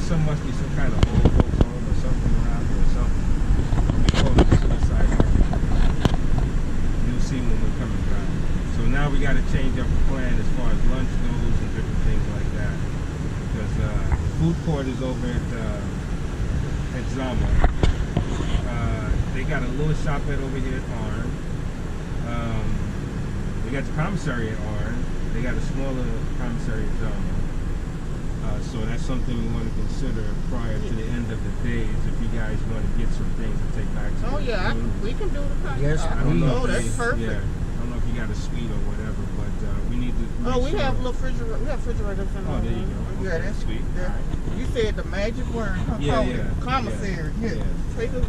some must be some kind of old folks home or something around here or something. We call it suicide market. You'll see when we're coming around. So now we got to change up the plan as far as lunch goes and different things like that. Because the food court is over at Zama. They got a little shop at over here at Arn. They got the commissary at Arn. They got a smaller commissary at Zama. So that's something we want to consider prior to the end of the days if you guys want to get some things to take back to we can do the commissary. Yes, I don't know if that's perfect. Yeah, I don't know if you got a suite or whatever, but we need to we have little refrigerators. We have refrigerators in there you go. Yeah, Okay, that's sweet. You said the magic word. Commissary. Yeah. Take a,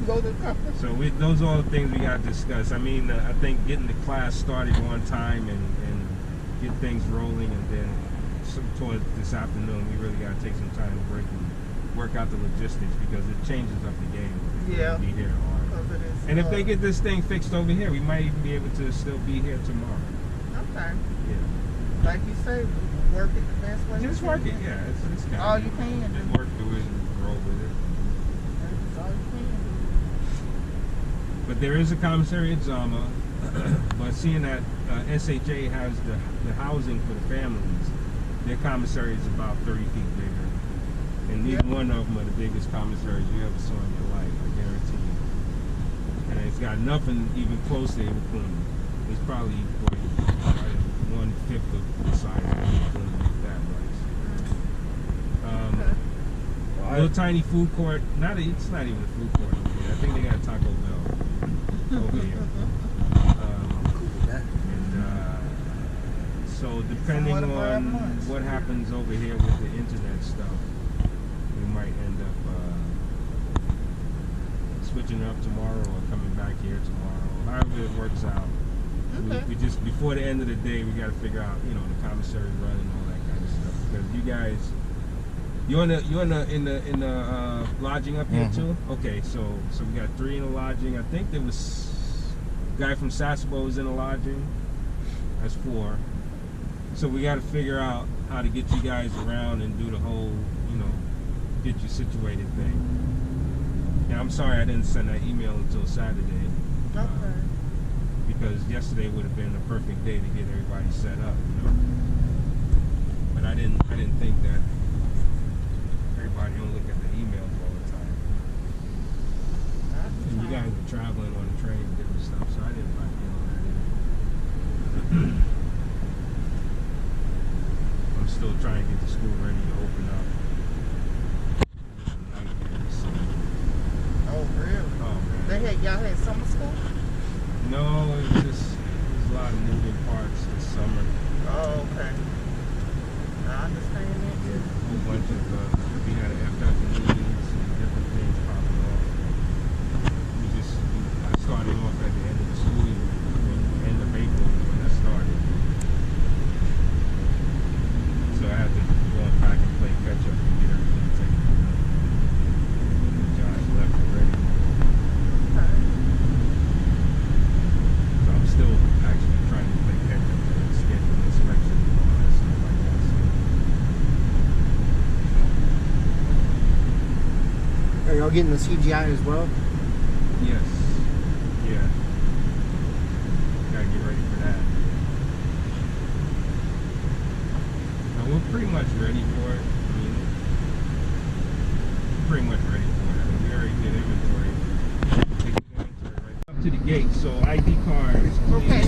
go to the commissary. So those are all the things we got to discuss. I mean, I think getting the class started on time and get things rolling, and then towards this afternoon, we really got to take some time to break and work out the logistics because it changes up the game. Yeah. Be here hard. And if they get this thing fixed over here, we might even be able to still be here tomorrow. Okay. Yeah. Like you say, work it the best way. Just work it, yeah. It's got all you can. Just work through it and roll with it. That's all you can. But there is a commissary at Zama. But seeing that SHA has the housing for the families, their commissary is about 30 feet bigger. And neither one of them are the biggest commissaries you ever saw in your life, I guarantee you. And it's got nothing even close to Iwakuni. It's probably 1/5 of the size of Iwakuni, if that much. Little tiny food court. It's not even a food court over here. I think they got a Taco Bell over here. So depending on what happens over here with the internet stuff, we might end up switching up tomorrow or coming back here tomorrow. However it works out. Okay. We just before the end of the day, we got to figure out, the commissary run and all that kind of stuff. Because you guys, you're in the lodging up here too. Okay, so we got 3 in the lodging. I think there was a guy from Sasebo was in the lodging. That's 4. So we got to figure out how to get you guys around and do the whole, get you situated thing. Yeah, I'm sorry I didn't send that email until Saturday. Okay. Because yesterday would have been a perfect day to get everybody set up, But I didn't think that everybody don't look at the emails all the time. And you guys were traveling on the train and different stuff, so I didn't like getting on that either. I'm still trying to get the school ready to open up. Oh, really? Oh, man. Y'all had summer school? No, there's a lot of moving parts this summer. Oh, okay. I understand that. Yeah, a whole bunch of, we had an FF&Es and different things popping off. I started off at the end of the school year, end of April when I started. So I had to go back and play catch up and get everything taken care of. The Josh left already. Okay. So I'm still actually trying to play catch up and schedule inspections and all that stuff like that. So. Are y'all getting the CGI as well? Yes. Yeah. Gotta get ready for that. Now we're pretty much ready for it. I mean, we're pretty much ready for it. I mean, we already did inventory. Right up to the gate, so ID cards. Okay.